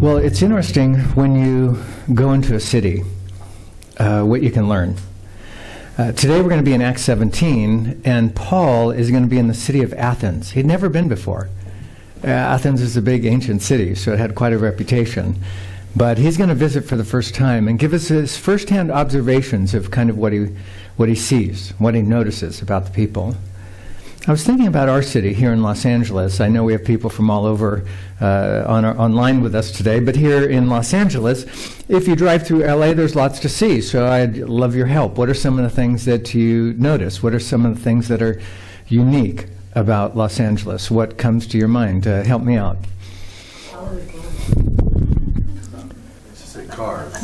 Well, it's interesting when you go into a city, what you can learn. Today we're going to be in Acts 17, and Paul is going to be in the city of Athens. He'd never been before. Athens is a big ancient city, so it had quite a reputation. But he's going to visit for the first time and give us his first-hand observations of kind of what he sees, what he notices about the people. I was thinking about our city here in Los Angeles. I know we have people from all over online with us today, but here in Los Angeles, if you drive through LA, there's lots to see, so I'd love your help. What are some of the things that you notice? What are some of the things that are unique about Los Angeles? What comes to your mind? Help me out.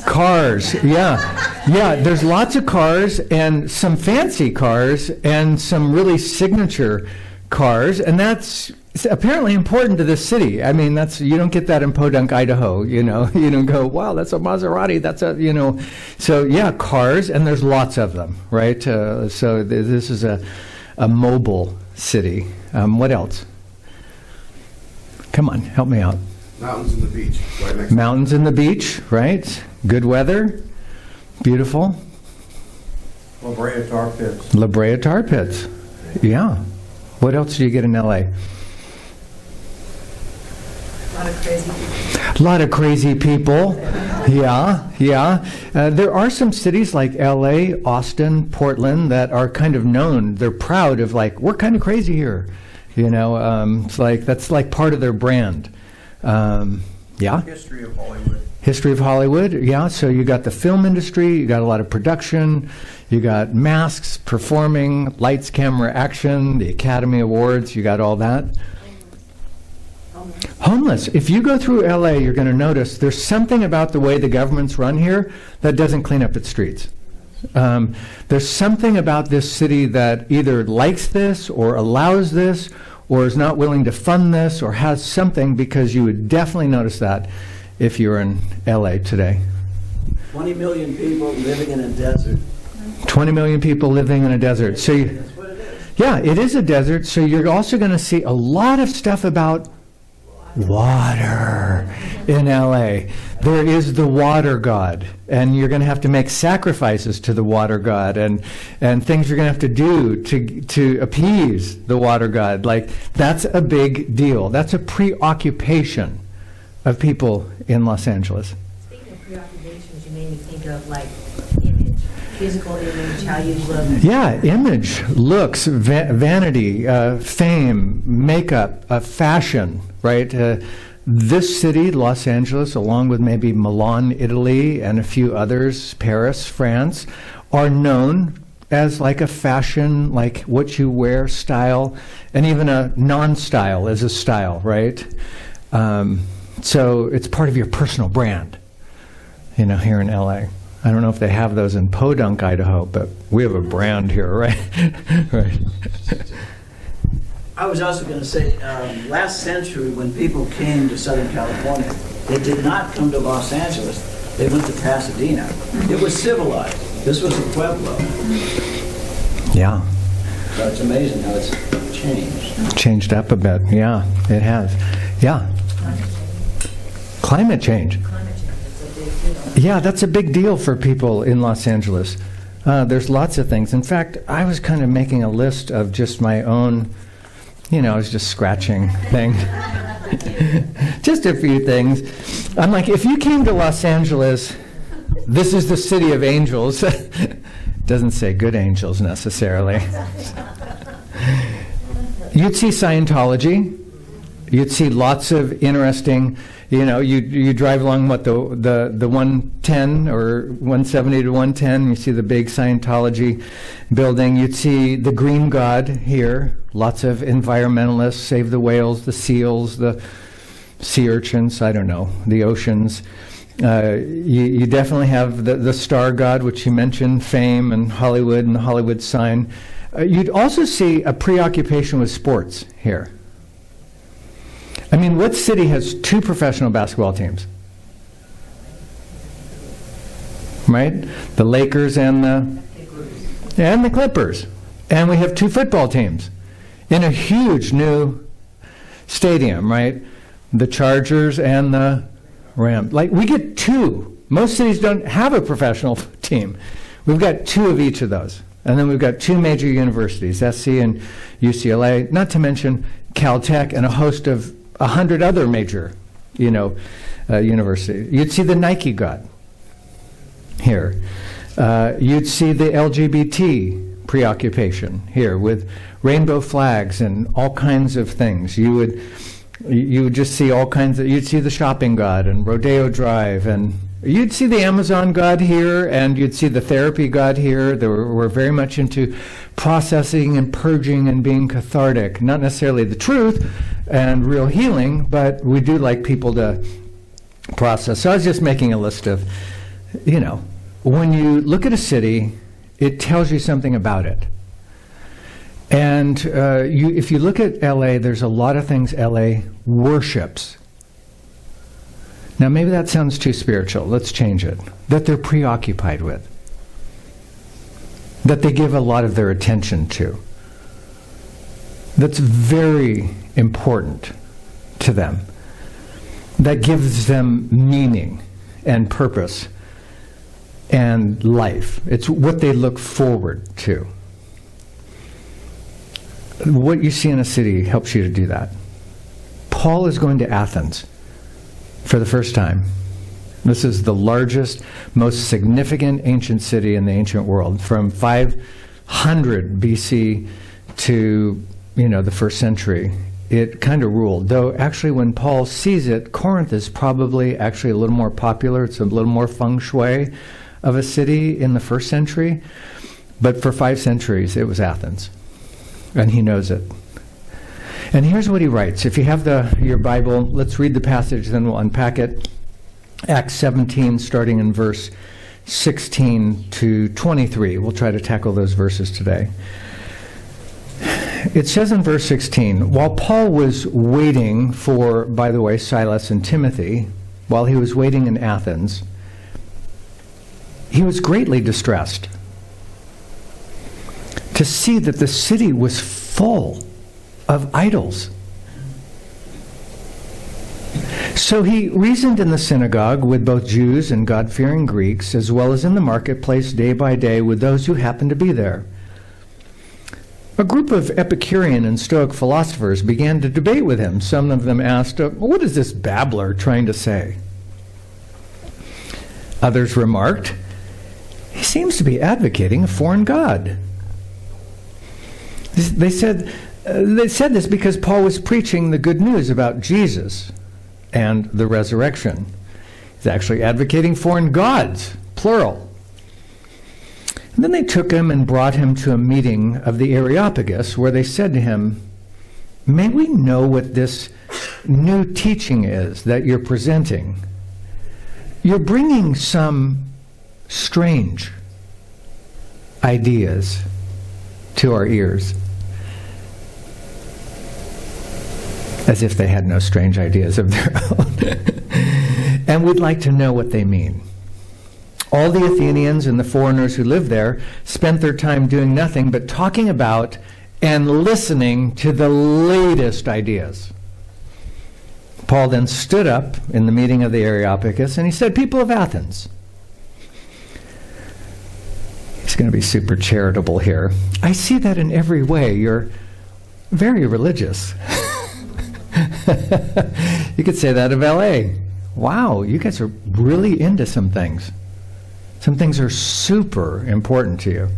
Cars, yeah. There's lots of cars and some fancy cars and some really signature cars, and that's apparently important to this city. I mean, you don't get that in Podunk, Idaho. You don't go, wow, that's a Maserati. That's a. So yeah, cars, and there's lots of them, right? So this is a mobile city. What else? Come on, help me out. Mountains and the beach. Right next Mountains and the beach, right? Good weather. Beautiful. La Brea tar pits. La Brea tar pits. Yeah. What else do you get in LA? A lot of crazy people. A lot of crazy people. Yeah. There are some cities like LA, Austin, Portland that are kind of known. They're proud of, like, we're kind of crazy here. It's like that's like part of their brand. Yeah. History of Hollywood. History of Hollywood, yeah. So you got the film industry, you got a lot of production, you got masks, performing, lights, camera, action, the Academy Awards, you got all that. Homeless. If you go through LA, you're going to notice there's something about the way the government's run here that doesn't clean up its streets. There's something about this city that either likes this or allows this or is not willing to fund this or has something, because you would definitely notice that if you were in LA today. 20 million people living in a desert. 20 million people living in a desert. So That's what it is. yeah, it is a desert. So you're also going to see a lot of stuff about water in LA. There is the water god, and you're going to have to make sacrifices to the water god, and things you're going to have to do to appease the water god. Like, that's a big deal. That's a preoccupation of people in Los Angeles. Speaking of preoccupations, you made me think of, like, image, physical image, how you look. Yeah, image, looks, vanity, fame, makeup, fashion, right? This city, Los Angeles, along with maybe Milan, Italy, and a few others, Paris, France, are known as like a fashion, like what you wear style, and even a non-style is a style, right? So it's part of your personal brand, here in LA. I don't know if they have those in Podunk, Idaho, but we have a brand here, right? Right. I was also going to say, last century, when people came to Southern California, they did not come to Los Angeles. They went to Pasadena. It was civilized. This was a pueblo. Yeah. So it's amazing how it's changed. Changed up a bit. Yeah, it has. Yeah. Climate change. Yeah, that's a big deal for people in Los Angeles. There's lots of things. In fact, I was kind of making a list of just my own, I was just scratching things. Just a few things. I'm like, if you came to Los Angeles, this is the city of angels. Doesn't say good angels necessarily. You'd see Scientology. You'd see lots of interesting, you drive along the 110 or 170 to 110, you see the big Scientology building. You'd see the Green God here, lots of environmentalists, save the whales, the seals, the sea urchins, I don't know, the oceans. You definitely have the star god, which you mentioned, fame and Hollywood and the Hollywood sign. You'd also see a preoccupation with sports here. I mean, what city has 2 professional basketball teams? Right? The Lakers and the Clippers. And we have 2 football teams in a huge new stadium, right? The Chargers and the Ram. Like, we get two. Most cities don't have a professional team. We've got two of each of those. And then we've got two major universities, SC and UCLA, not to mention Caltech and a host of 100 other major, universities. You'd see the Nike God here. You'd see the LGBT preoccupation here with rainbow flags and all kinds of things. You would just see all kinds of, you'd see the shopping God and Rodeo Drive, and you'd see the Amazon God here, and you'd see the therapy God here. We're very much into processing and purging and being cathartic. Not necessarily the truth and real healing, but we do like people to process. So I was just making a list of, when you look at a city, it tells you something about it. And if you look at LA, there's a lot of things LA worships. Now, maybe that sounds too spiritual. Let's change it. That they're preoccupied with. That they give a lot of their attention to. That's very important to them. That gives them meaning and purpose and life. It's what they look forward to. What you see in a city helps you to do that. Paul is going to Athens for the first time. This is the largest, most significant ancient city in the ancient world, from 500 BC to, the first century. It kind of ruled. Though actually when Paul sees it, Corinth is probably actually a little more popular. It's a little more feng shui of a city in the first century. But for 5 centuries, it was Athens. And he knows it. And here's what he writes. If you have your Bible, let's read the passage, then we'll unpack it. Acts 17, starting in verse 16 to 23. We'll try to tackle those verses today. It says in verse 16, while Paul was waiting for, by the way, Silas and Timothy, while he was waiting in Athens, he was greatly distressed to see that the city was full of idols. So he reasoned in the synagogue with both Jews and God-fearing Greeks, as well as in the marketplace day by day with those who happened to be there. A group of Epicurean and Stoic philosophers began to debate with him. Some of them asked, what is this babbler trying to say? Others remarked, he seems to be advocating a foreign god. They said this because Paul was preaching the good news about Jesus and the resurrection. He's actually advocating foreign gods, plural. And then they took him and brought him to a meeting of the Areopagus, where they said to him, may we know what this new teaching is that you're presenting? You're bringing some strange ideas to our ears. As if they had no strange ideas of their own. And we'd like to know what they mean. All the Athenians and the foreigners who lived there spent their time doing nothing but talking about and listening to the latest ideas. Paul then stood up in the meeting of the Areopagus and he said, people of Athens. He's going to be super charitable here. I see that in every way you're very religious. You could say that of LA. Wow, you guys are really into some things. Some things are super important to you.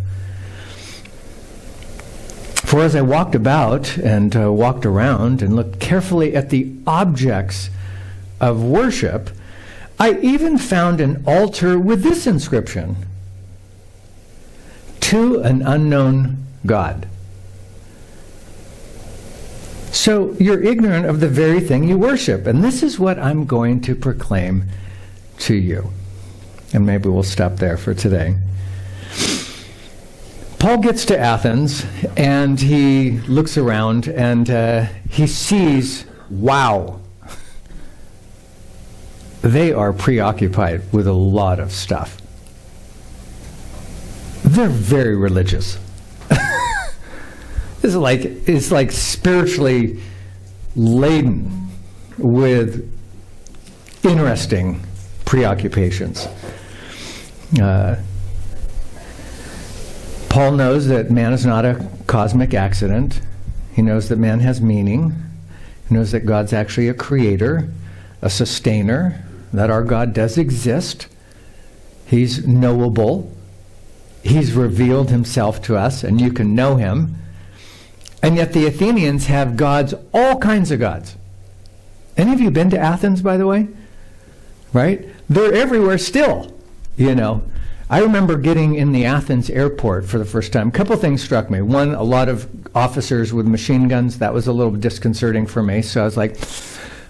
For as I walked about and walked around and looked carefully at the objects of worship, I even found an altar with this inscription: to an unknown God. So you're ignorant of the very thing you worship, and this is what I'm going to proclaim to you. And maybe we'll stop there for today. Paul gets to Athens, and he looks around, and he sees, wow, they are preoccupied with a lot of stuff. They're very religious. It's like spiritually laden with interesting preoccupations. Paul knows that man is not a cosmic accident. He knows that man has meaning. He knows that God's actually a creator, a sustainer, that our God does exist. He's knowable. He's revealed himself to us, and you can know him. And yet the Athenians have gods, all kinds of gods. Any of you been to Athens, by the way? Right? They're everywhere still, you know. I remember getting in the Athens airport for the first time. A couple things struck me. One, a lot of officers with machine guns. That was a little disconcerting for me. So I was like,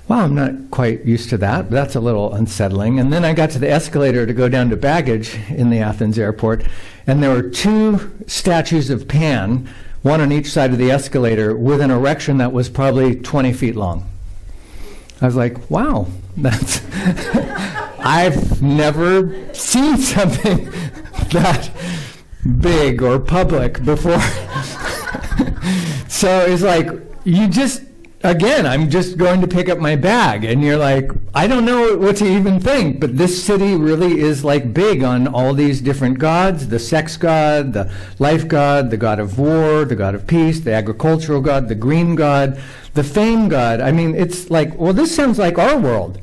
wow, I'm not quite used to that. That's a little unsettling. And then I got to the escalator to go down to baggage in the Athens airport, and there were 2 statues of Pan, one on each side of the escalator, with an erection that was probably 20 feet long. I was like, wow, that's... I've never seen something that big or public before. So it's like, you just, again, I'm just going to pick up my bag, and you're like, I don't know what to even think, but this city really is like big on all these different gods: the sex god, the life god, the god of war, the god of peace, the agricultural god, the green god, the fame god. I mean, it's like, well, this sounds like our world.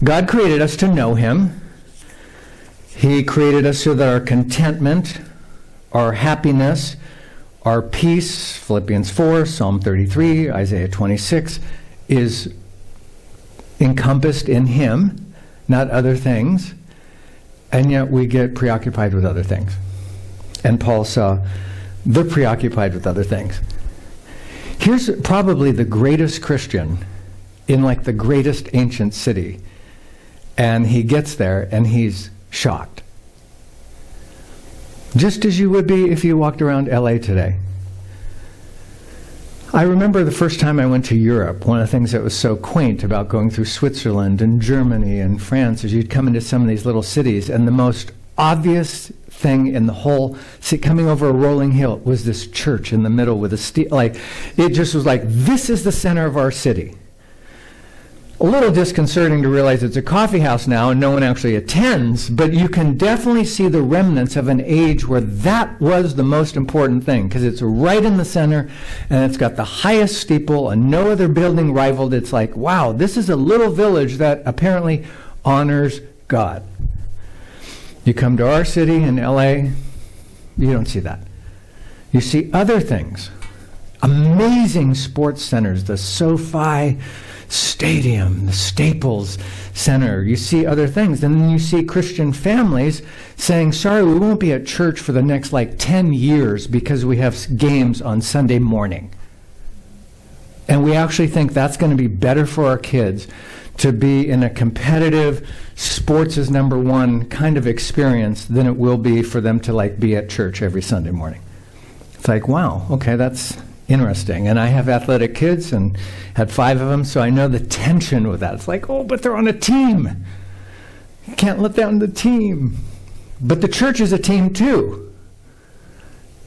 God created us to know him. He created us so that our contentment, our happiness, our peace, Philippians 4, Psalm 33, Isaiah 26, is encompassed in him, not other things. And yet we get preoccupied with other things. And Paul saw they're preoccupied with other things. Here's probably the greatest Christian in like the greatest ancient city. And he gets there and he's shocked. Just as you would be if you walked around LA today. I remember the first time I went to Europe, one of the things that was so quaint about going through Switzerland and Germany and France is you'd come into some of these little cities, and the most obvious thing in the whole city, coming over a rolling hill, was this church in the middle with a like, it just was like, this is the center of our city. A little disconcerting to realize it's a coffee house now and no one actually attends, but you can definitely see the remnants of an age where that was the most important thing, because it's right in the center and it's got the highest steeple and no other building rivaled. It's like, wow, this is a little village that apparently honors God. You come to our city in LA, you don't see that. You see other things. Amazing sports centers, the SoFi Stadium, the Staples Center. You see other things. And then you see Christian families saying, sorry, we won't be at church for the next 10 years because we have games on Sunday morning. And we actually think that's going to be better for our kids to be in a competitive sports is number one kind of experience than it will be for them to be at church every Sunday morning. It's like, wow, okay, that's interesting. And I have athletic kids and had 5 of them, so I know the tension with that. It's like, oh, but they're on a team. You can't let down the team. But the church is a team too.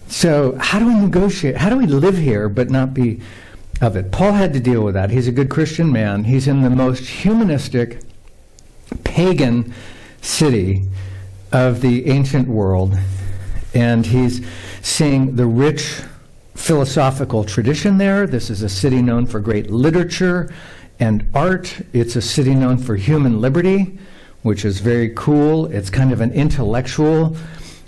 So how do we negotiate? How do we live here but not be of it? Paul had to deal with that. He's a good Christian man. He's in the most humanistic, pagan city of the ancient world. And he's seeing the rich philosophical tradition there. This is a city known for great literature and art. It's a city known for human liberty, which is very cool. It's kind of an intellectual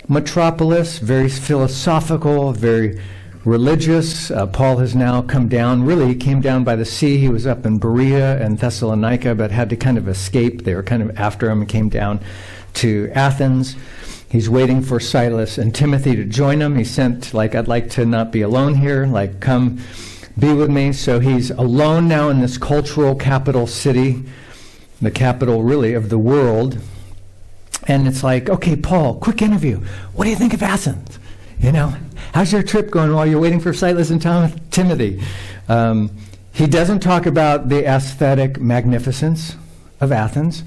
metropolis, very philosophical, very religious. Paul has now come down. Really, he came down by the sea. He was up in Berea and Thessalonica, but had to kind of escape. They were kind of after him and came down to Athens. He's waiting for Silas and Timothy to join him. He sent, I'd like to not be alone here. Come be with me. So he's alone now in this cultural capital city, the capital, really, of the world. And it's like, okay, Paul, quick interview. What do you think of Athens? How's your trip going while you're waiting for Silas and Timothy? He doesn't talk about the aesthetic magnificence of Athens.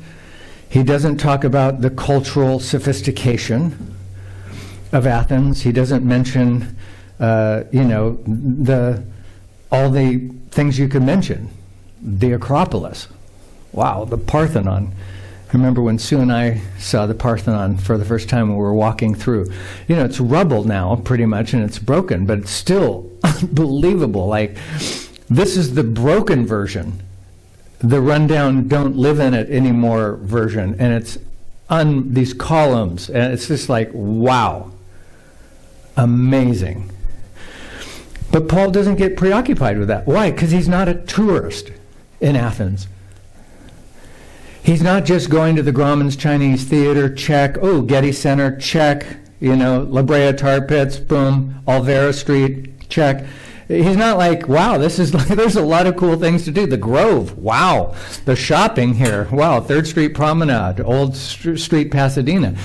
He doesn't talk about the cultural sophistication of Athens. He doesn't mention, all the things you could mention. The Acropolis, wow, the Parthenon. I remember when Sue and I saw the Parthenon for the first time when we were walking through. You know, it's rubble now, pretty much, and it's broken, but it's still unbelievable. Like, this is the broken version, the rundown, don't live in it anymore version, and it's on these columns, and it's just like, wow, amazing. But Paul doesn't get preoccupied with that. Why? Because he's not a tourist in Athens. He's not just going to the Grauman's Chinese Theater, check. Oh, Getty Center, check. You know, La Brea Tar Pits, boom. Alvera Street, check. He's not like, wow, this is like, there's a lot of cool things to do. The Grove, wow. The shopping here, wow. 3rd Street Promenade, Old Street Pasadena.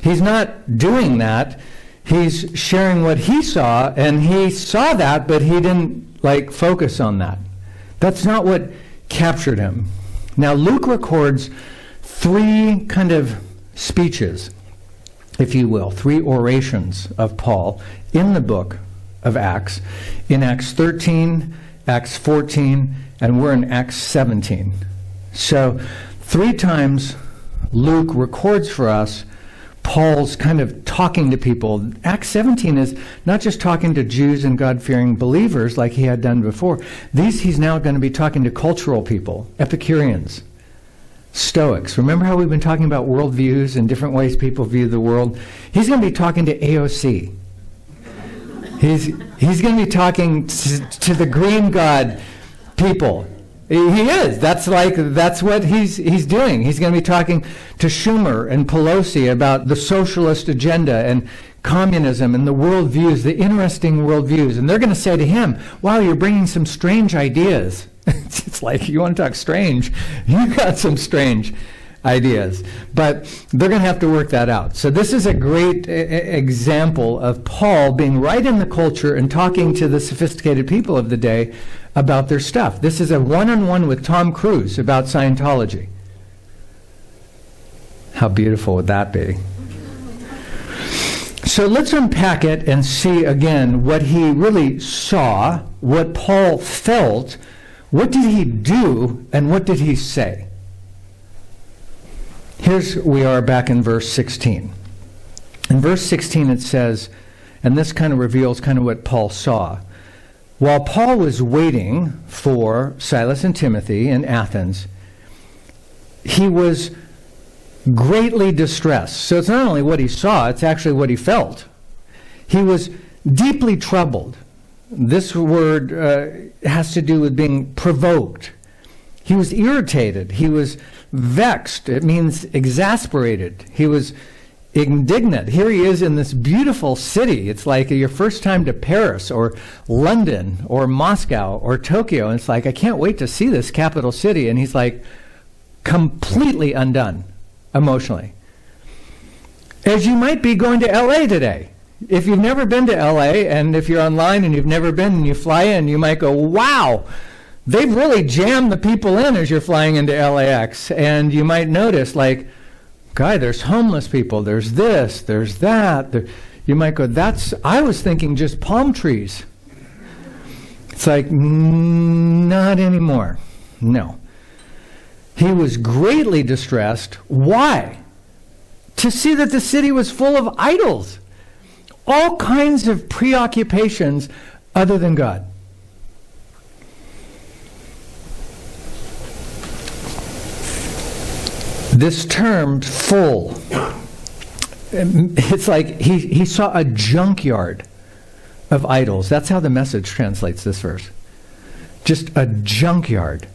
He's not doing that. He's sharing what he saw, and he saw that, but he didn't like focus on that. That's not what captured him. Now, Luke records 3 kind of speeches, if you will, 3 orations of Paul in the book of Acts, in Acts 13, Acts 14, and we're in Acts 17. So 3 times Luke records for us Paul's kind of talking to people. Acts 17 is not just talking to Jews and God-fearing believers like he had done before. He's now going to be talking to cultural people, Epicureans, Stoics. Remember how we've been talking about worldviews and different ways people view the world? He's going to be talking to AOC. He's going to be talking to the green god people. He is. That's what he's doing. He's going to be talking to Schumer and Pelosi about the socialist agenda and communism and the worldviews, the interesting worldviews. And they're going to say to him, wow, you're bringing some strange ideas. It's like, you want to talk strange? You got some strange ideas. But they're going to have to work that out. So this is a great example of Paul being right in the culture and talking to the sophisticated people of the day about their stuff. This is a one-on-one with Tom Cruise about Scientology. How beautiful would that be? So let's unpack it and see again what he really saw, what Paul felt, what did he do, and what did he say? We are back in verse 16. In verse 16 it says, and this kind of reveals kind of what Paul saw. While Paul was waiting for Silas and Timothy in Athens, he was greatly distressed. So it's not only what he saw, it's actually what he felt. He was deeply troubled. This word has to do with being provoked. He was irritated. He was vexed. It means exasperated. He was indignant. Here he is in this beautiful city. It's like your first time to Paris or London or Moscow or Tokyo. And it's like, I can't wait to see this capital city. And he's like completely undone emotionally. As you might be going to LA today. If you've never been to LA, and if you're online and you've never been and you fly in, you might go, wow, they've really jammed the people in as you're flying into LAX. And you might notice, like, guy, there's homeless people, there's this, there's that. You might go, I was thinking just palm trees. It's like, not anymore. No. He was greatly distressed. Why? To see that the city was full of idols. All kinds of preoccupations other than God. This term, full, it's like he saw a junkyard of idols. That's how the Message translates this verse. Just a junkyard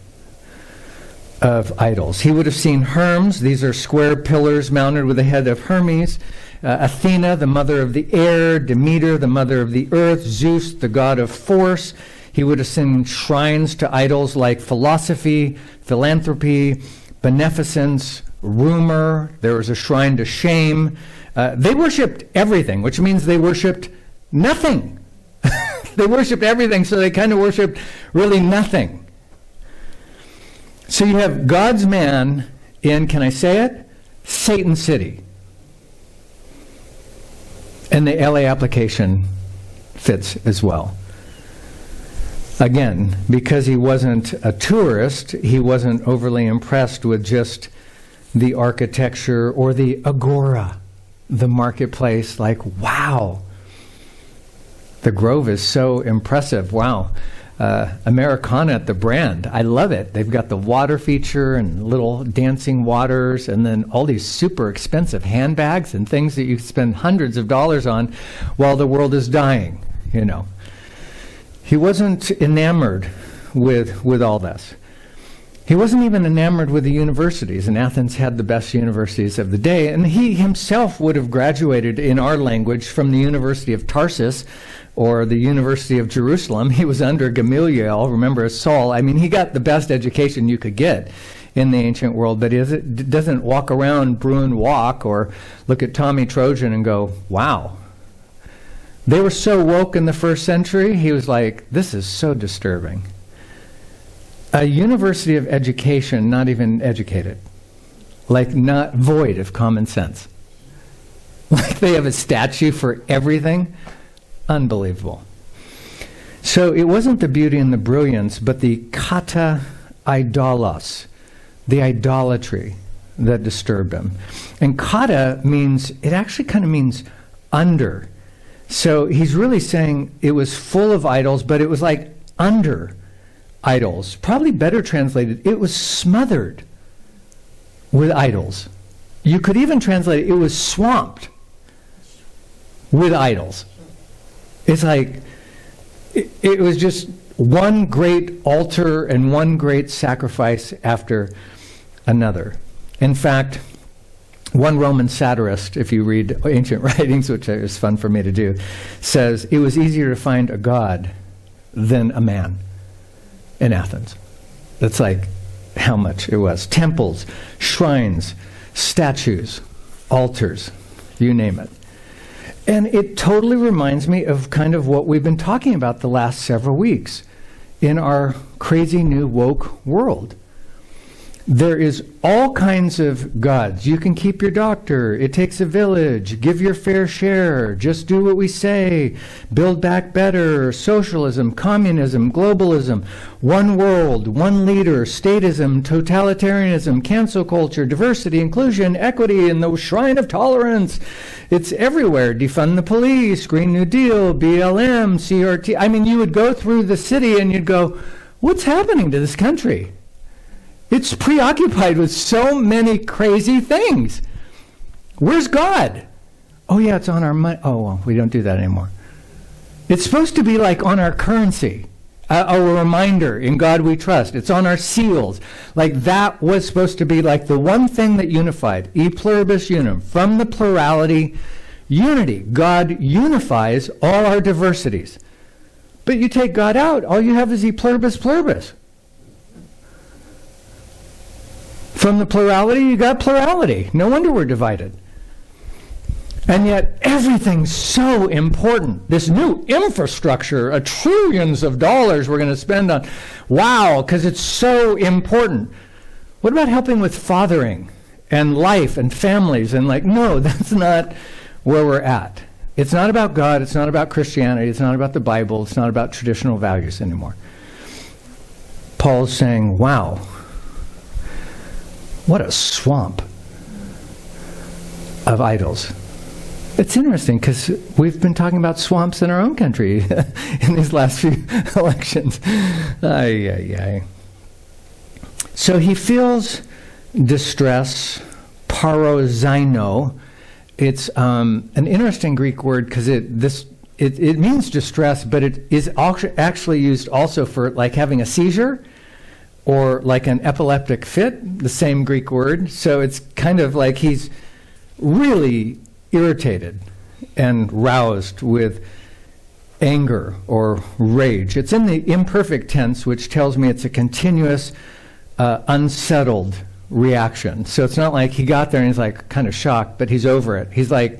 of idols. He would have seen Hermes. These are square pillars mounted with the head of Hermes. Athena, the mother of the air. Demeter, the mother of the earth. Zeus, the god of force. He would have seen shrines to idols like philosophy, philanthropy, beneficence, rumor. There was a shrine to shame. They worshipped everything, which means they worshipped nothing. They worshipped everything, so they kind of worshipped really nothing. So you have God's man in, can I say it? Satan City. And the LA application fits as well. Again, because he wasn't a tourist, he wasn't overly impressed with just the architecture or the agora, the marketplace. Like, wow, the Grove is so impressive. Wow. Americana at the Brand, I love it. They've got the water feature and little dancing waters, and then all these super expensive handbags and things that you spend hundreds of dollars on while the world is dying, you know. He wasn't enamored with all this. He wasn't even enamored with the universities, and Athens had the best universities of the day, and he himself would have graduated, in our language, from the University of Tarsus or the University of Jerusalem. He was under Gamaliel, remember Saul. I mean, he got the best education you could get in the ancient world, but he doesn't walk around Bruin Walk or look at Tommy Trojan and go, wow. They were so woke in the first century, he was like, this is so disturbing. A university of education, not even educated. Like, not void of common sense. Like, they have a statue for everything. Unbelievable. So it wasn't the beauty and the brilliance, but the kata idolos, the idolatry that disturbed him. And kata means, it actually kind of means under. So he's really saying it was full of idols, but it was like under idols. Probably better translated, it was smothered with idols. You could even translate it was swamped with idols. It's like, it was just one great altar and one great sacrifice after another. In fact, one Roman satirist, if you read ancient writings, which is fun for me to do, says it was easier to find a god than a man in Athens. That's like how much it was. Temples, shrines, statues, altars, you name it. And it totally reminds me of kind of what we've been talking about the last several weeks in our crazy new woke world. There is all kinds of gods. You can keep your doctor. It takes a village. Give your fair share. Just do what we say. Build back better. Socialism, communism, globalism, one world, one leader, statism, totalitarianism, cancel culture, diversity, inclusion, equity, and the shrine of tolerance. It's everywhere. Defund the police, Green New Deal, BLM, CRT. I mean, you would go through the city and you'd go, what's happening to this country? It's preoccupied with so many crazy things. Where's God? Oh yeah, it's on our money. Oh, well, we don't do that anymore. It's supposed to be like on our currency, a reminder, in God we trust. It's on our seals. Like that was supposed to be like the one thing that unified. E pluribus unum. From the plurality, unity. God unifies all our diversities. But you take God out, all you have is e pluribus pluribus. From the plurality, you got plurality. No wonder we're divided. And yet, everything's so important. This new infrastructure, trillions of dollars we're going to spend on. Wow, because it's so important. What about helping with fathering and life and families? And like, no, that's not where we're at. It's not about God. It's not about Christianity. It's not about the Bible. It's not about traditional values anymore. Paul's saying, wow. What a swamp of idols. It's interesting because we've been talking about swamps in our own country in these last few elections. Ay, ay, ay. So he feels distress, paroxino. It's an interesting Greek word because it means distress, but it is actually used also for like having a seizure, or like an epileptic fit, the same Greek word. So it's kind of like he's really irritated and roused with anger or rage. It's in the imperfect tense, which tells me it's a continuous, unsettled reaction. So it's not like he got there and he's like kind of shocked, but he's over it. He's like,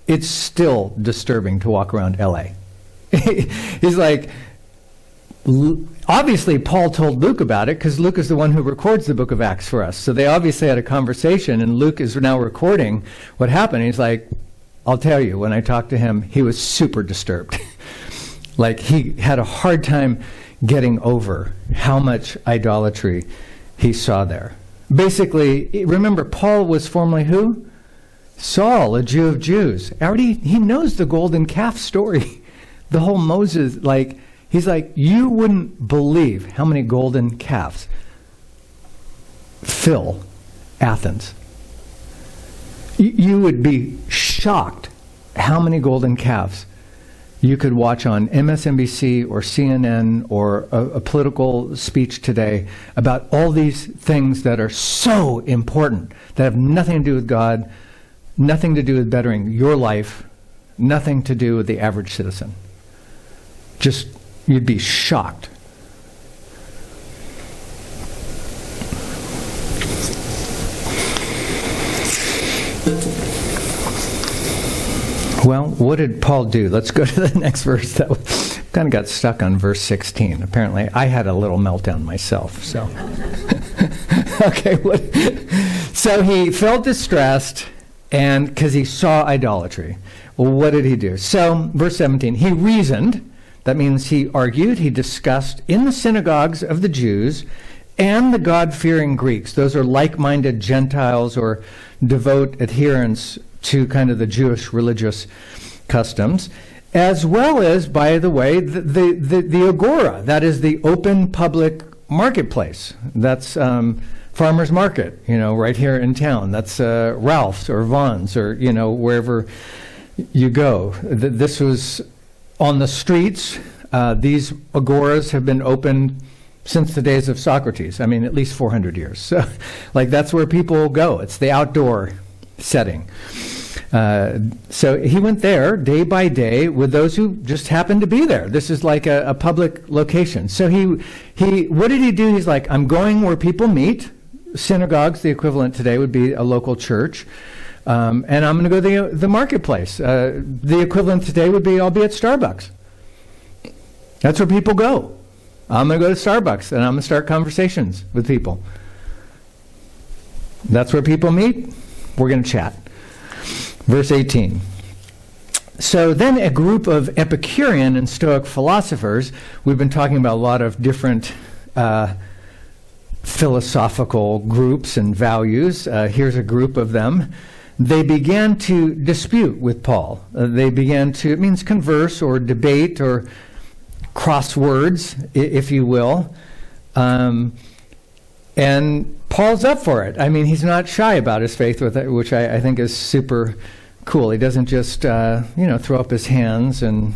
it's still disturbing to walk around LA. He's like, obviously Paul told Luke about it because Luke is the one who records the book of Acts for us. So they obviously had a conversation, and Luke is now recording what happened. He's like, I'll tell you, when I talked to him, he was super disturbed. Like he had a hard time getting over how much idolatry he saw there. Basically, remember, Paul was formerly who? Saul, a Jew of Jews. He knows the golden calf story. The whole Moses, he's like, you wouldn't believe how many golden calves fill Athens. You would be shocked how many golden calves you could watch on MSNBC or CNN or a political speech today about all these things that are so important, that have nothing to do with God, nothing to do with bettering your life, nothing to do with the average citizen. Just, you'd be shocked. Well, what did Paul do? Let's go to the next verse. That kind of got stuck on verse 16. Apparently, I had a little meltdown myself. So, okay. So he felt distressed, and because he saw idolatry. Well, what did he do? So, verse 17. He reasoned. That means he argued. He discussed in the synagogues of the Jews and the God-fearing Greeks. Those are like-minded Gentiles or devout adherents to kind of the Jewish religious customs, as well as, by the way, the agora. That is the open public marketplace. That's farmer's market, right here in town. That's Ralph's or Vaughn's or, wherever you go. This was on the streets. These agoras have been open since the days of Socrates. I mean, at least 400 years. So, that's where people go. It's the outdoor setting. So he went there day by day with those who just happened to be there. This is like a public location. So he what did he do? He's like, I'm going where people meet. Synagogues, the equivalent today would be a local church. And I'm going to go to the marketplace. The equivalent today would be, I'll be at Starbucks. That's where people go. I'm going to go to Starbucks and I'm going to start conversations with people. That's where people meet. We're going to chat. Verse 18. So then a group of Epicurean and Stoic philosophers, we've been talking about a lot of different philosophical groups and values. Here's a group of them. They began to dispute with Paul. They began to, it means converse or debate or cross words, if you will. And Paul's up for it. I mean, he's not shy about his faith, which I think is super cool. He doesn't just, throw up his hands and,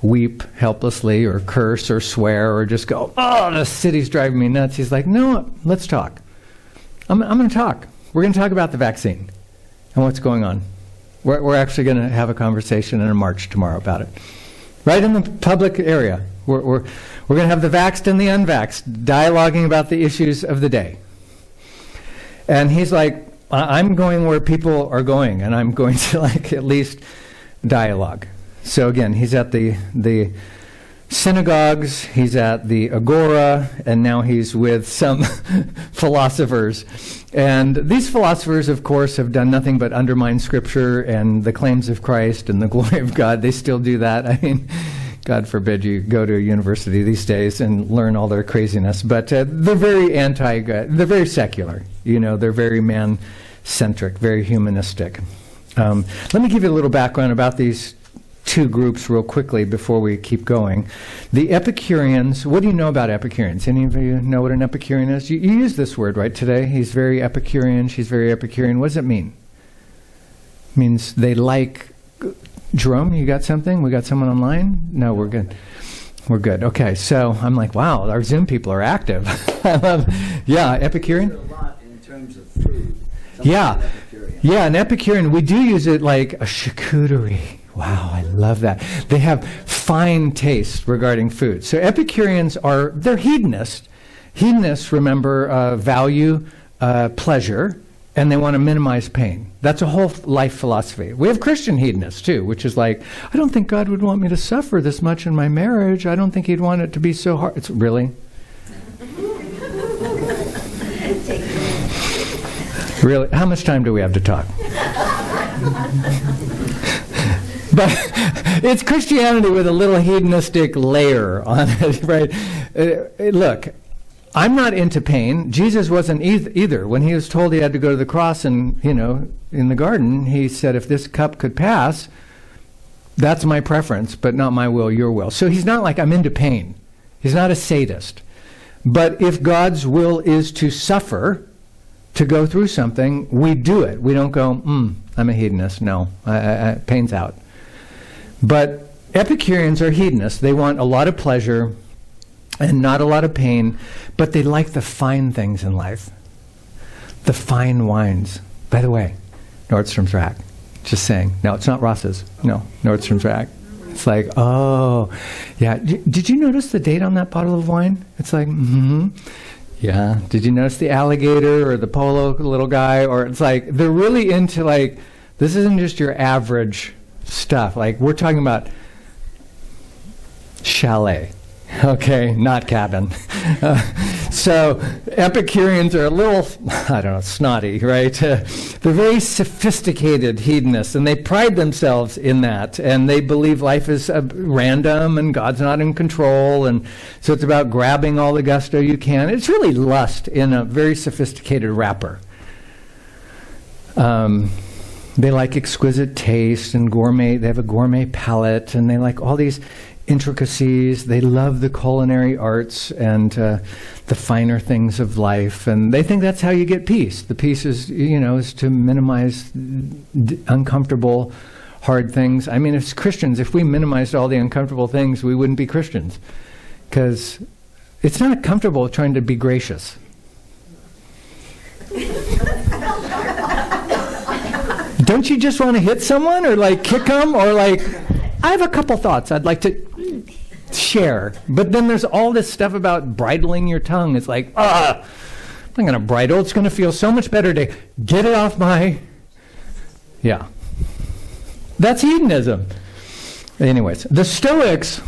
weep helplessly or curse or swear or just go, oh, the city's driving me nuts. He's like, no, let's talk. I'm going to talk. We're going to talk about the vaccine and what's going on. We're actually going to have a conversation and a march tomorrow about it. Right in the public area. We're going to have the vaxxed and the unvaxxed dialoguing about the issues of the day. And he's like, I'm going where people are going, and I'm going to at least dialogue. So again, he's at the synagogues, he's at the agora, and now he's with some philosophers. And these philosophers, of course, have done nothing but undermine Scripture and the claims of Christ and the glory of God. They still do that. I mean, God forbid you go to a university these days and learn all their craziness. But they're very they're very secular. They're very man-centric, very humanistic. Let me give you a little background about these two groups real quickly before we keep going. The Epicureans, what do you know about Epicureans? Any of you know what an Epicurean is? You use this word, right, today? He's very Epicurean, she's very Epicurean. What does it mean? It means they like... Jerome, you got something? We got someone online? No, we're good. We're good. Okay, so I'm like, wow, our Zoom people are active. I love, Epicurean? A lot in terms of food. Yeah, an Epicurean, we do use it like a charcuterie. Wow, I love that. They have fine taste regarding food. So Epicureans they're hedonists. Hedonists, remember, value pleasure, and they want to minimize pain. That's a whole life philosophy. We have Christian hedonists, too, which is like, I don't think God would want me to suffer this much in my marriage. I don't think he'd want it to be so hard. It's really? Really? How much time do we have to talk? But it's Christianity with a little hedonistic layer on it, right? Look, I'm not into pain. Jesus wasn't either. When he was told he had to go to the cross and, in the garden, he said, if this cup could pass, that's my preference, but not my will, your will. So he's not like I'm into pain. He's not a sadist. But if God's will is to suffer, to go through something, we do it. We don't go, I'm a hedonist. No, pain's out. But Epicureans are hedonists. They want a lot of pleasure and not a lot of pain, but they like the fine things in life. The fine wines. By the way, Nordstrom's Rack. Just saying. No, it's not Ross's. No, Nordstrom's Rack. It's like, oh, yeah. Did you notice the date on that bottle of wine? It's like, yeah. Did you notice the alligator or the polo little guy? Or it's like, they're really into like, this isn't just your average stuff. Like, we're talking about chalet. Okay, not cabin. So Epicureans are a little, snotty, right? They're very sophisticated hedonists, and they pride themselves in that. And they believe life is random, and God's not in control, and so it's about grabbing all the gusto you can. It's really lust in a very sophisticated wrapper. They like exquisite taste and gourmet. They have a gourmet palate, and they like all these intricacies. They love the culinary arts and the finer things of life, and they think that's how you get peace. The peace is, is to minimize uncomfortable, hard things. I mean, as Christians, if we minimized all the uncomfortable things, we wouldn't be Christians, because it's not comfortable trying to be gracious. Don't you just want to hit someone or like kick them or like, I have a couple thoughts I'd like to share. But then there's all this stuff about bridling your tongue. It's like, I'm not going to bridle. It's going to feel so much better to get it off my... Yeah. That's hedonism. Anyways, the Stoics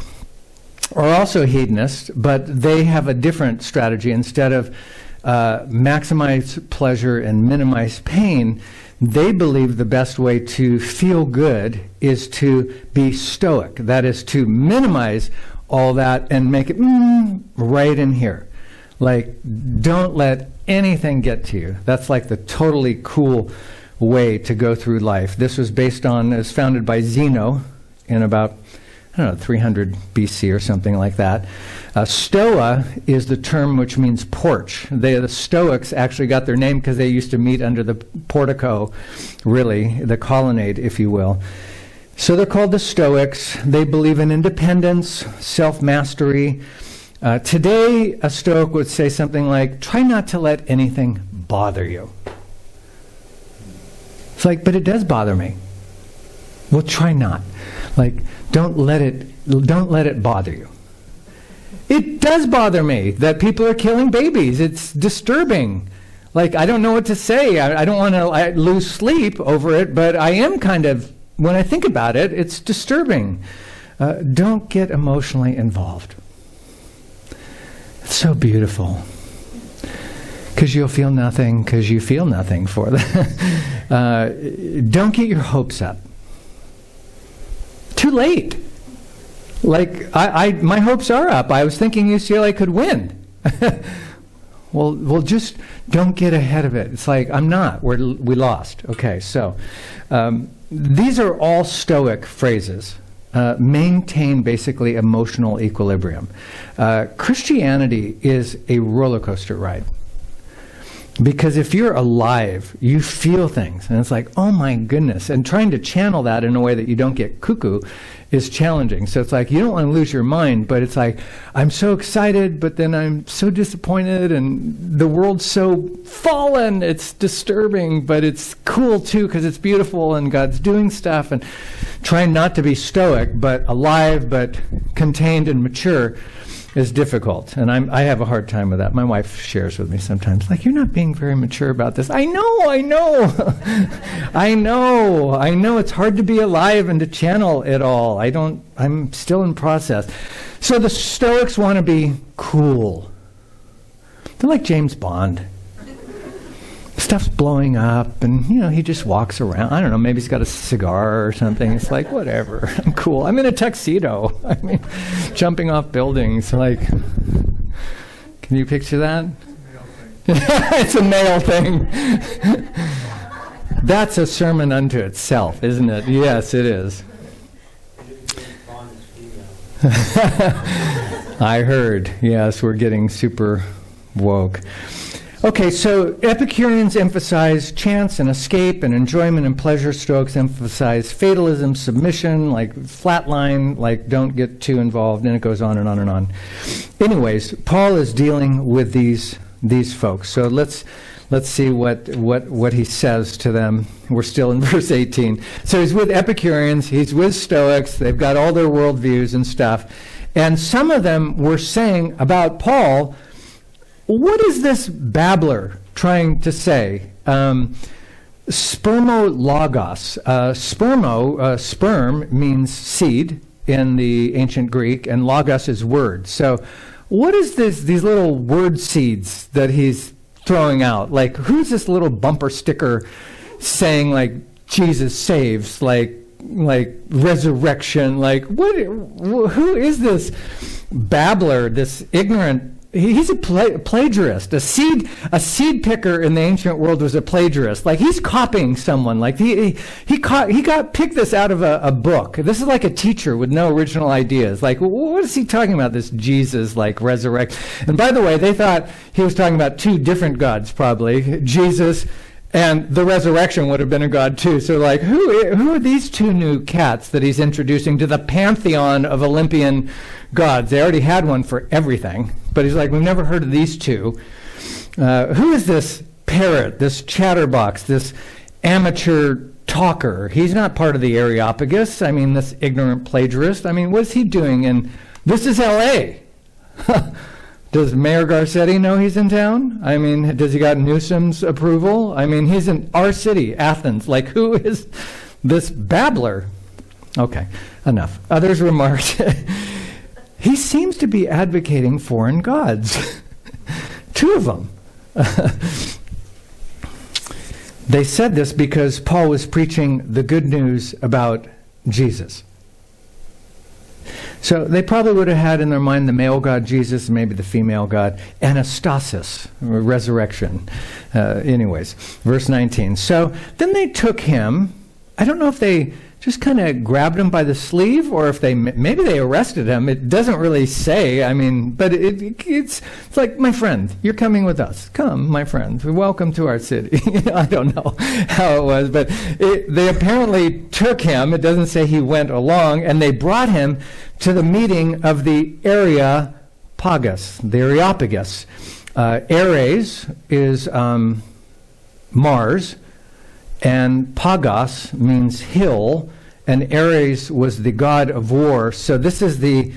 are also hedonists, but they have a different strategy. Instead of maximize pleasure and minimize pain, they believe the best way to feel good is to be stoic. That is to minimize all that and make it right in here. Like, don't let anything get to you. That's like the totally cool way to go through life. This was founded by Zeno in about, 300 BC or something like that. Stoa is the term which means porch. The Stoics actually got their name because they used to meet under the portico, really, the colonnade, if you will. So they're called the Stoics. They believe in independence, self-mastery. Today, a Stoic would say something like, try not to let anything bother you. It's like, but it does bother me. Well, try not. Like, don't let it bother you. It does bother me that people are killing babies. It's disturbing. Like, I don't know what to say. I don't want to lose sleep over it, but I am kind of, when I think about it, it's disturbing. Don't get emotionally involved. It's so beautiful. Because you'll feel nothing, because you feel nothing for them. Don't get your hopes up. Too late. Like, my hopes are up. I was thinking UCLA could win. Well, just don't get ahead of it. It's like, I'm not. We lost. Okay, so these are all Stoic phrases. Maintain basically emotional equilibrium. Christianity is a roller coaster ride. Because if you're alive, you feel things. And it's like, oh my goodness. And trying to channel that in a way that you don't get cuckoo is challenging. So it's like, you don't want to lose your mind, but it's like, I'm so excited, but then I'm so disappointed, and the world's so fallen. It's disturbing, but it's cool too, because it's beautiful, and God's doing stuff. And trying not to be stoic, but alive, but contained and mature is difficult, and I have a hard time with that. My wife shares with me sometimes, like, you're not being very mature about this. I know. I know. It's hard to be alive and to channel it all. I'm still in process. So the Stoics want to be cool. They're like James Bond. stuff's blowing up, and he just walks around. I don't know, maybe he's got a cigar or something. It's like, whatever, I'm cool. I'm in a tuxedo. I mean, jumping off buildings. Like, can you picture that? It's a male thing. That's a sermon unto itself, isn't it? Yes, it is. I heard. Yes, we're getting super woke. Okay, so Epicureans emphasize chance and escape and enjoyment and pleasure. Stoics emphasize fatalism, submission, like flatline, like don't get too involved, and it goes on and on and on. Anyways, Paul is dealing with these folks. So let's see what he says to them. We're still in verse 18. So he's with Epicureans, he's with Stoics, they've got all their worldviews and stuff. And some of them were saying about Paul, what is this babbler trying to say? Spermologos. Sperm means seed in the ancient Greek, and logos is word. So what is these little word seeds that he's throwing out? Like, who's this little bumper sticker saying, like, Jesus saves, like resurrection, like, who is this babbler, this ignorant? He's a plagiarist. A seed picker in the ancient world was a plagiarist. Like, he's copying someone. Like, he picked this out of a book. This is like a teacher with no original ideas. Like, what is he talking about, this Jesus, like, resurrect? And by the way, they thought he was talking about two different gods, probably. Jesus and the resurrection would have been a god too. So, like, who are these two new cats that he's introducing to the pantheon of Olympian gods? They already had one for everything. But he's like, we've never heard of these two. Who is this parrot, this chatterbox, this amateur talker? He's not part of the Areopagus. I mean, this ignorant plagiarist. I mean, what's he doing? And this is L.A. Does Mayor Garcetti know he's in town? I mean, does he got Newsom's approval? I mean, he's in our city, Athens. Like, who is this babbler? Okay, enough. Others remarked, he seems to be advocating foreign gods. Two of them. They said this because Paul was preaching the good news about Jesus. So they probably would have had in their mind the male god Jesus, maybe the female god, anastasis, resurrection. Anyways, verse 19. So then they took him. I don't know if they just kind of grabbed him by the sleeve, or if maybe they arrested him. It doesn't really say. I mean, but it's like, my friend, you're coming with us. Come, my friend. Welcome to our city. I don't know how it was, but they apparently took him. It doesn't say he went along, and they brought him to the meeting of the Areopagus, the Areopagus. Ares is Mars, and Pagos means hill, and Ares was the god of war. So this is the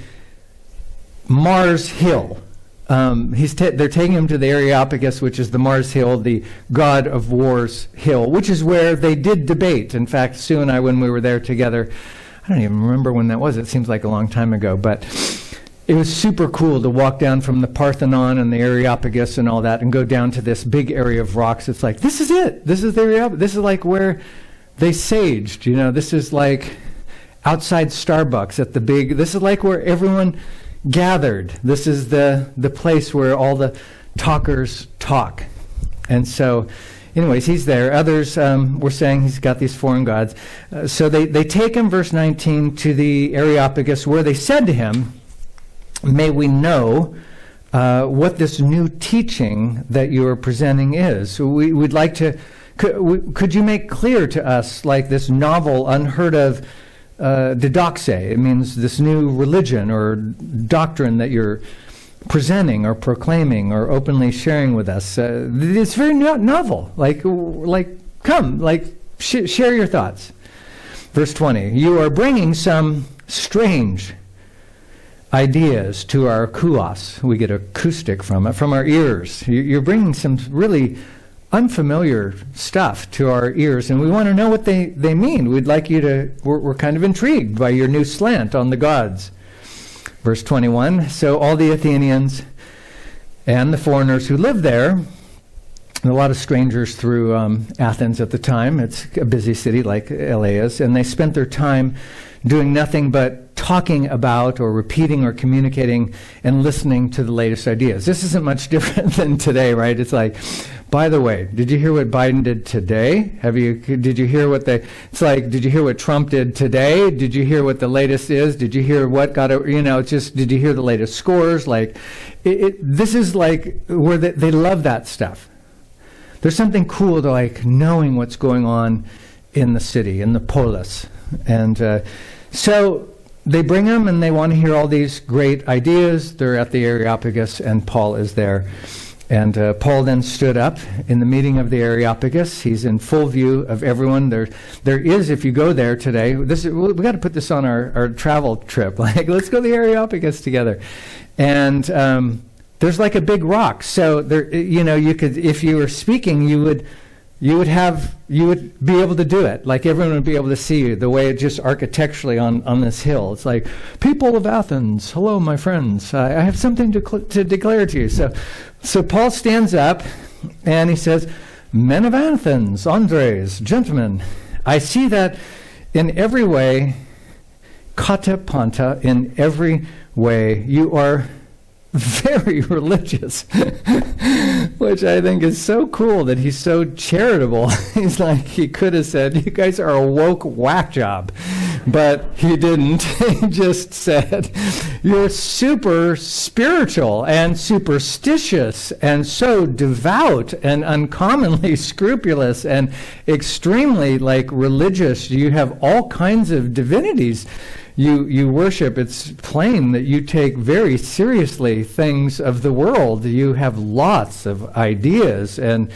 Mars hill. They're taking him to the Areopagus, which is the Mars hill, the god of war's hill, which is where they did debate. In fact, Sue and I, when we were there together, I don't even remember when that was. It seems like a long time ago, but it was super cool to walk down from the Parthenon and the Areopagus and all that and go down to this big area of rocks. It's like, this is it. This is the Areopagus. This is like where they saged. This is like outside Starbucks at the big, this is like where everyone gathered. This is the place where all the talkers talk. And so, anyways, he's there. Others were saying he's got these foreign gods. So they take him, verse 19, to the Areopagus, where they said to him, may we know what this new teaching that you are presenting is. So we'd like to, could you make clear to us, like, this novel, unheard of didoxe? It means this new religion or doctrine that you're presenting or proclaiming or openly sharing with us. It's very novel. Like, come, share your thoughts. Verse 20, you are bringing some strange ideas to our kuos. We get acoustic from it, from our ears. You're bringing some really unfamiliar stuff to our ears, and we want to know what they mean. We'd like you to, we're kind of intrigued by your new slant on the gods. Verse 21, so all the Athenians and the foreigners who lived there a lot of strangers through Athens at the time. It's a busy city like LA is, and they spent their time doing nothing but talking about or repeating or communicating and listening to the latest ideas. This isn't much different than today, right? It's like, by the way, did you hear what Biden did today? Did you hear what it's like, did you hear what Trump did today? Did you hear what the latest is? Did you hear what it's just, did you hear the latest scores? Like, this is like where they love that stuff. There's something cool to like knowing what's going on in the city, in the polis. And so they bring them and they want to hear all these great ideas. They're at the Areopagus and Paul is there. And Paul then stood up in the meeting of the Areopagus. He's in full view of everyone. There is, if you go there today, we got to put this on our travel trip. Like, let's go to the Areopagus together. And there's like a big rock. So there, you could, if you were speaking, you would be able to do it. Like everyone would be able to see you the way it just architecturally on this hill. It's like, people of Athens, hello, my friends. I have something to declare to you. So Paul stands up and he says, men of Athens, Andres, gentlemen, I see that in every way, kata panta, in every way, you are very religious, which I think is so cool that he's so charitable. He's like, he could have said, you guys are a woke whack job, but he didn't. He just said, you're super spiritual and superstitious and so devout and uncommonly scrupulous and extremely like religious. You have all kinds of divinities you worship. It's plain that you take very seriously things of the world. You have lots of ideas, and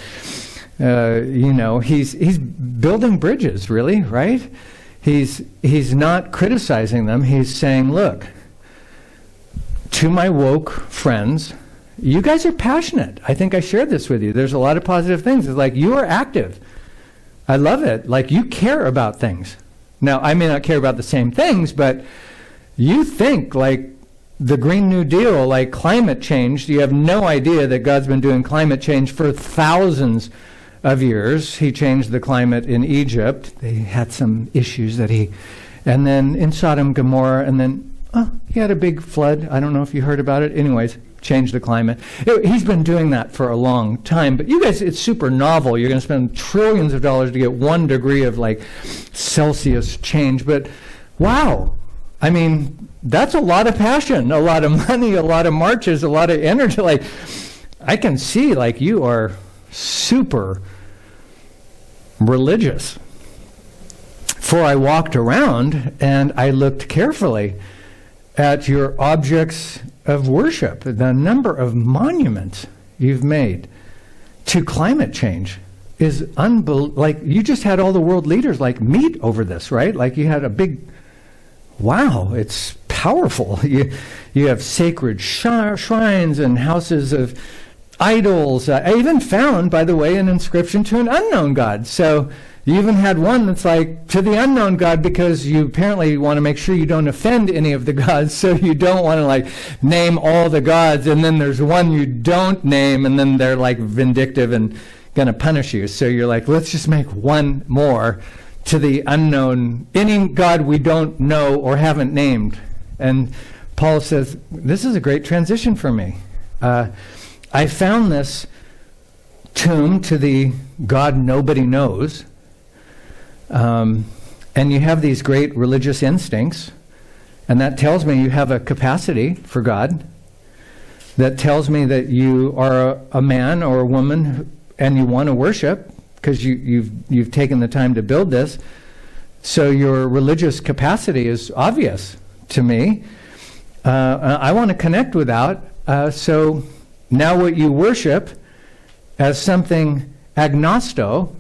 he's building bridges, really, right? He's not criticizing them. He's saying, look, to my woke friends, you guys are passionate. I think I shared this with you. There's a lot of positive things. It's like, you are active. I love it. Like, you care about things. Now, I may not care about the same things, but you think like the Green New Deal, like climate change. You have no idea that God's been doing climate change for thousands of years. He changed the climate in Egypt. They had some issues and then in Sodom and Gomorrah, and then he had a big flood. I don't know if you heard about it. Anyways, changed the climate. He's been doing that for a long time. But you guys, it's super novel. You're going to spend trillions of dollars to get 1 degree of like Celsius change. But wow, I mean, that's a lot of passion, a lot of money, a lot of marches, a lot of energy. Like, I can see like you are super religious. For I walked around and I looked carefully at your objects of worship, the number of monuments you've made to climate change is unbelievable. Like, you just had all the world leaders like meet over this, right? Like, you had a big, wow, it's powerful. You have sacred shrines and houses of idols. I even found, by the way, an inscription to an unknown god. So you even had one that's like, to the unknown God, because you apparently want to make sure you don't offend any of the gods, so you don't want to like name all the gods, and then there's one you don't name, and then they're like vindictive and going to punish you. So you're like, let's just make one more to the unknown, any god we don't know or haven't named. And Paul says, this is a great transition for me. I found this tomb to the God nobody knows. And you have these great religious instincts, and that tells me you have a capacity for God. That tells me that you are a man or a woman and you want to worship because you've taken the time to build this. So your religious capacity is obvious to me. I want to connect with that. So now what you worship as something agnosto,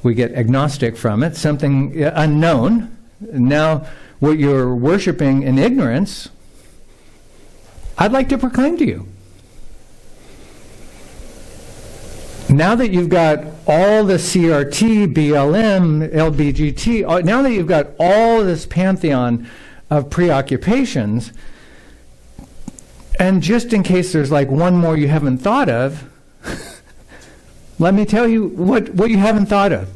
we get agnostic from it, something unknown. Now, what you're worshiping in ignorance, I'd like to proclaim to you. Now that you've got all the CRT, BLM, LBGT, now that you've got all this pantheon of preoccupations, and just in case there's like one more you haven't thought of, Let me tell you what you haven't thought of.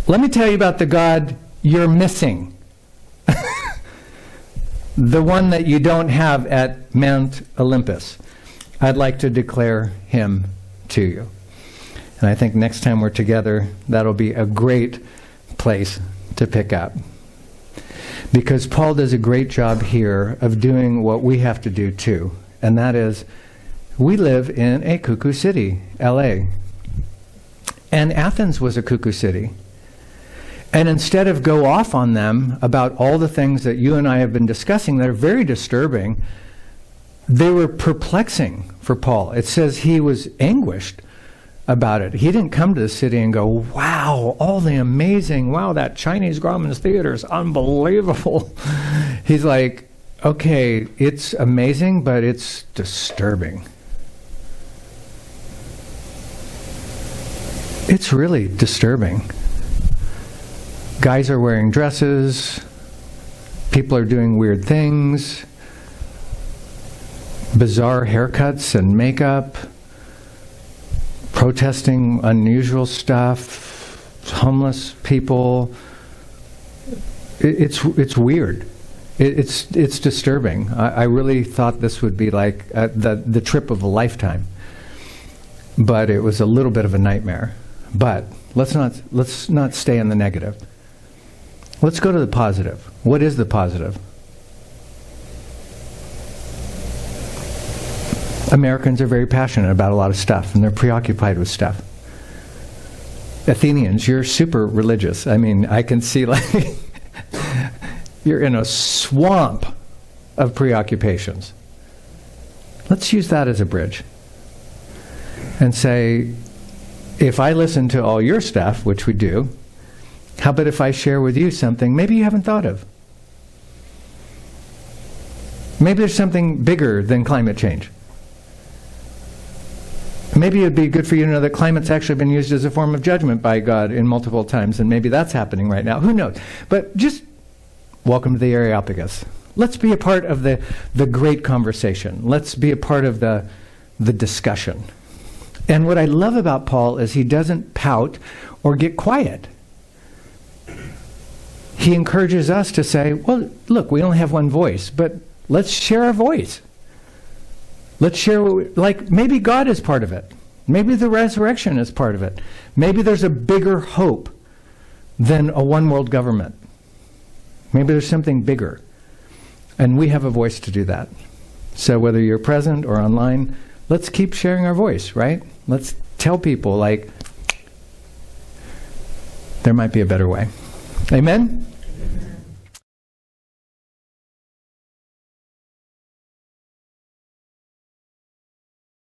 Let me tell you about the God you're missing. The one that you don't have at Mount Olympus. I'd like to declare him to you. And I think next time we're together, that'll be a great place to pick up. Because Paul does a great job here of doing what we have to do too. And that is, we live in a cuckoo city, LA. And Athens was a cuckoo city. And instead of go off on them about all the things that you and I have been discussing that are very disturbing, they were perplexing for Paul. It says he was anguished about it. He didn't come to the city and go, wow, all the amazing, wow, that Chinese Grauman's theater is unbelievable. He's like, okay, it's amazing, but it's disturbing. It's really disturbing. Guys are wearing dresses. People are doing weird things. Bizarre haircuts and makeup. Protesting unusual stuff. Homeless people. It's weird. It's disturbing. I really thought this would be like the trip of a lifetime. But it was a little bit of a nightmare. But let's not stay in the negative. Let's go to the positive. What is the positive? Americans are very passionate about a lot of stuff, and they're preoccupied with stuff. Athenians, you're super religious. I mean, I can see like you're in a swamp of preoccupations. Let's use that as a bridge and say, if I listen to all your stuff, which we do, how about if I share with you something maybe you haven't thought of? Maybe there's something bigger than climate change. Maybe it'd be good for you to know that climate's actually been used as a form of judgment by God in multiple times, and maybe that's happening right now. Who knows? But just welcome to the Areopagus. Let's be a part of the great conversation. Let's be a part of the discussion. And what I love about Paul is he doesn't pout or get quiet. He encourages us to say, well, look, we only have one voice, but let's share our voice. Let's share, like, maybe God is part of it. Maybe the resurrection is part of it. Maybe there's a bigger hope than a one-world government. Maybe there's something bigger. And we have a voice to do that. So whether you're present or online, let's keep sharing our voice, right? Let's tell people, like, there might be a better way. Amen?